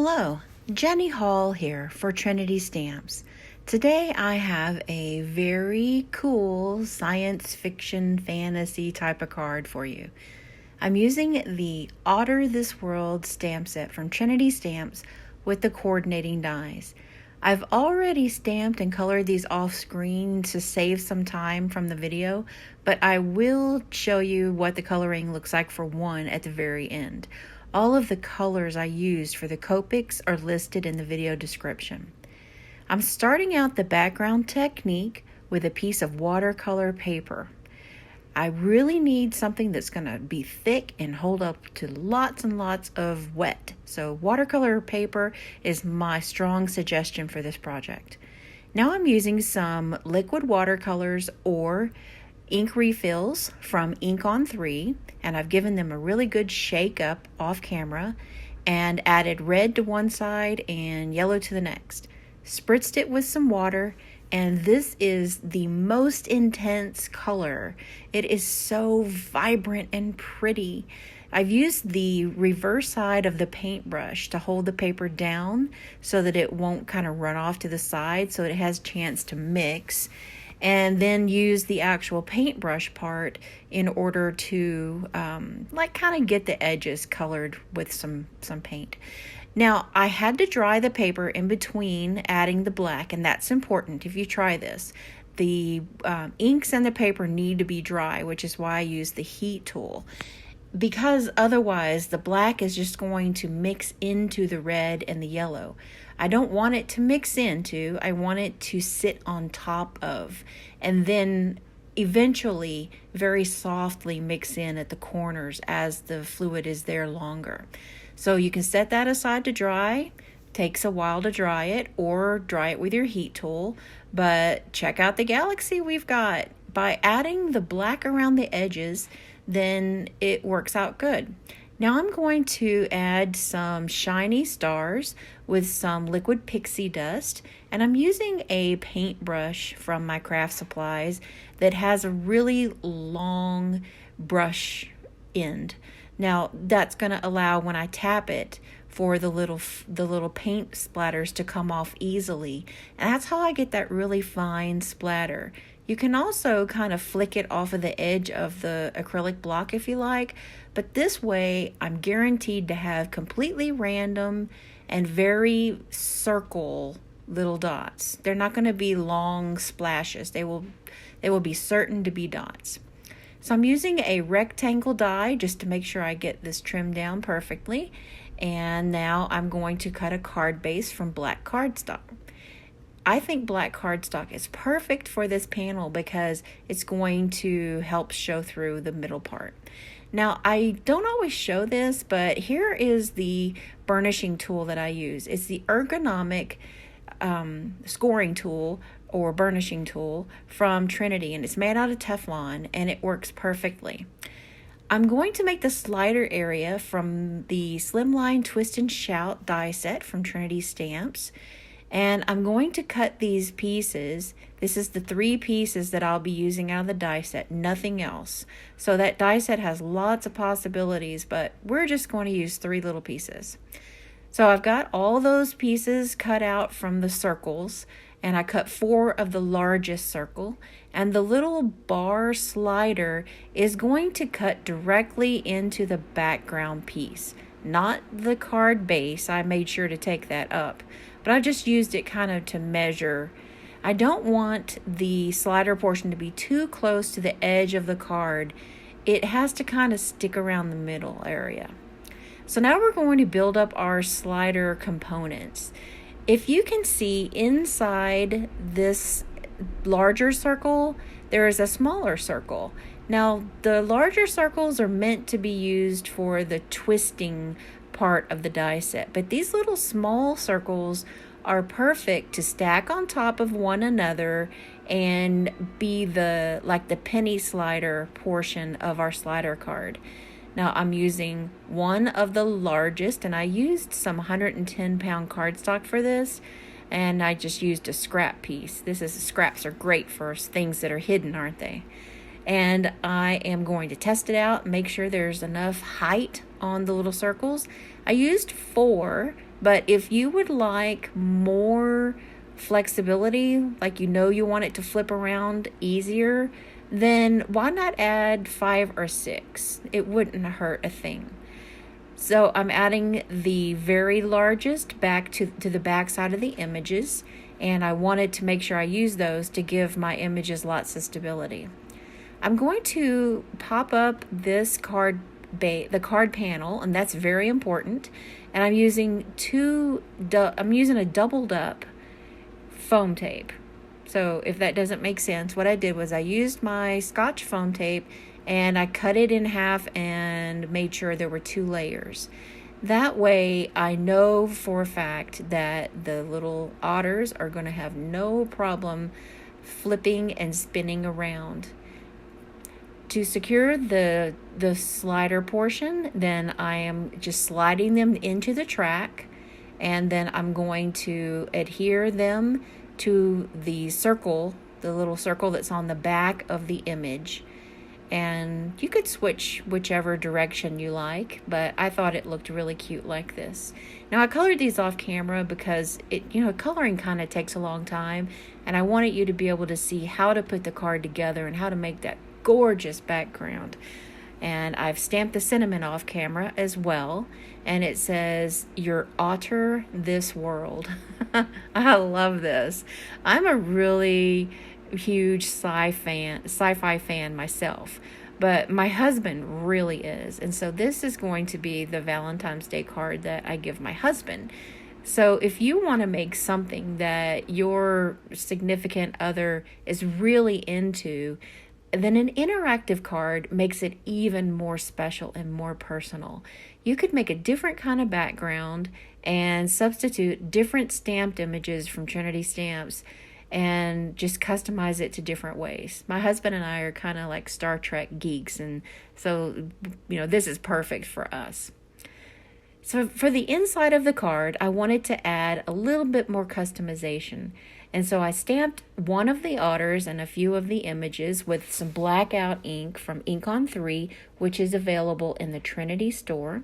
Hello, Jenny Hall here for Trinity Stamps. Today I have a very cool science fiction fantasy type of card for you. I'm using the Otter This World stamp set from Trinity Stamps with the coordinating dies. I've already stamped and colored these off screen to save some time from the video, but I will show you what the coloring looks like for one at the very end. All of the colors I used for the COPICs are listed in the video description. I'm starting out the background technique with a piece of watercolor paper. I really need something that's going to be thick and hold up to lots and lots of wet. So watercolor paper is my strong suggestion for this project. Now I'm using some liquid watercolors or ink refills from Ink on 3, and I've given them a really good shake up off camera and added red to one side and yellow to the next. Spritzed it with some water, and this is the most intense color. It is so vibrant and pretty. I've used the reverse side of the paintbrush to hold the paper down so that it won't kind of run off to the side, so it has a chance to mix, and then use the actual paintbrush part in order to kind of get the edges colored with some paint. Now, I had to dry the paper in between adding the black, and that's important if you try this. The inks and the paper need to be dry, which is why I use the heat tool, because otherwise the black is just going to mix into the red and the yellow. I don't want it to mix into, I want it to sit on top of, and then eventually very softly mix in at the corners as the fluid is there longer. So you can set that aside to dry. Takes a while to dry it, or dry it with your heat tool, but check out the galaxy we've got. By adding the black around the edges, then it works out good. Now I'm going to add some shiny stars with some liquid pixie dust, and I'm using a paintbrush from my craft supplies that has a really long brush end. Now that's going to allow, when I tap it, for the little paint splatters to come off easily, and that's how I get that really fine splatter. You can also kind of flick it off of the edge of the acrylic block if you like, but this way I'm guaranteed to have completely random and very circle little dots. They're not going to be long splashes. They will be certain to be dots. So I'm using a rectangle die just to make sure I get this trimmed down perfectly. And now I'm going to cut a card base from black cardstock. I think black cardstock is perfect for this panel because it's going to help show through the middle part. Now, I don't always show this, but here is the burnishing tool that I use. It's the ergonomic scoring tool or burnishing tool from Trinity, and it's made out of Teflon, and it works perfectly. I'm going to make the slider area from the Slimline Twist and Shout die set from Trinity Stamps, and I'm going to cut these pieces. This is the 3 pieces that I'll be using out of the die set, nothing else. So that die set has lots of possibilities, but we're just going to use 3 little pieces. So I've got all those pieces cut out from the circles, and I cut 4 of the largest circle, and the little bar slider is going to cut directly into the background piece, not the card base. I made sure to take that up, but I just used it kind of to measure. I don't want the slider portion to be too close to the edge of the card. It has to kind of stick around the middle area. So now we're going to build up our slider components. If you can see inside this larger circle, there is a smaller circle. Now, the larger circles are meant to be used for the twisting part of the die set, but these little small circles are perfect to stack on top of one another and be the penny slider portion of our slider card. Now I'm using one of the largest, and I used some 110-pound cardstock for this, and I just used a scrap piece. Scraps are great for things that are hidden, aren't they? And I am going to test it out, make sure there's enough height on the little circles. I used 4 But if you would like more flexibility, like you want it to flip around easier, then why not add 5 or 6? It wouldn't hurt a thing. So I'm adding the very largest back to the back side of the images, and I wanted to make sure I use those to give my images lots of stability. I'm going to pop up this the card panel, and that's very important. And I'm using a doubled up foam tape. So if that doesn't make sense, what I did was I used my Scotch foam tape and I cut it in half and made sure there were 2 layers. That way I know for a fact that the little otters are going to have no problem flipping and spinning around. To secure the slider portion, then I am just sliding them into the track, and then I'm going to adhere them to the circle, the little circle that's on the back of the image. And you could switch whichever direction you like, but I thought it looked really cute like this. Now I colored these off camera because coloring kind of takes a long time, and I wanted you to be able to see how to put the card together and how to make that gorgeous background. And I've stamped the sentiment off camera as well, and it says, "Your otter this world." I love this. I'm a really huge sci-fi fan myself, but my husband really is, and so this is going to be the Valentine's Day card that I give my husband. So if you want to make something that your significant other is really into, then an interactive card makes it even more special and more personal. You could make a different kind of background and substitute different stamped images from Trinity Stamps and just customize it to different ways. My husband and I are kind of like Star Trek geeks, and so this is perfect for us. So for the inside of the card, I wanted to add a little bit more customization. And so I stamped one of the otters and a few of the images with some blackout ink from Ink on 3, which is available in the Trinity store.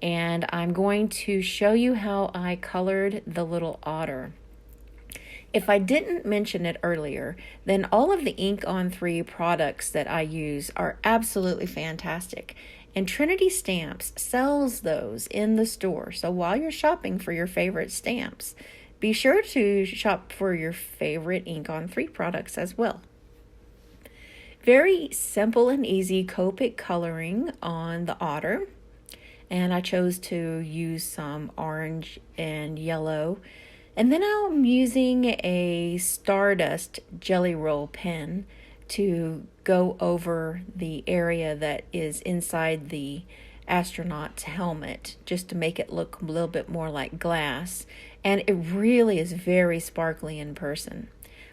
And I'm going to show you how I colored the little otter. If I didn't mention it earlier, then all of the Ink on 3 products that I use are absolutely fantastic. And Trinity Stamps sells those in the store. So while you're shopping for your favorite stamps, be sure to shop for your favorite Ink on 3 products as well. Very simple and easy Copic coloring on the otter. And I chose to use some orange and yellow. And then I'm using a Stardust Jelly Roll pen to go over the area that is inside the astronaut's helmet, just to make it look a little bit more like glass. And it really is very sparkly in person.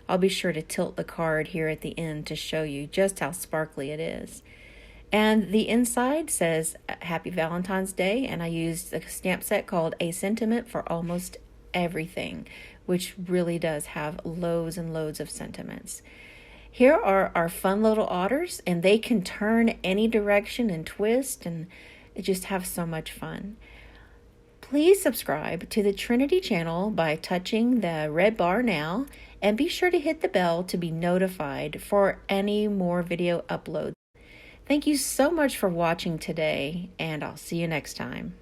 I'll be sure to tilt the card here at the end to show you just how sparkly it is. And the inside says Happy Valentine's Day, and I used a stamp set called A Sentiment for almost everything, which really does have loads and loads of sentiments. Here are our fun little otters, and they can turn any direction and twist and just have so much fun. Please subscribe to the Trinity channel by touching the red bar now, and be sure to hit the bell to be notified for any more video uploads. Thank you so much for watching today, and I'll see you next time.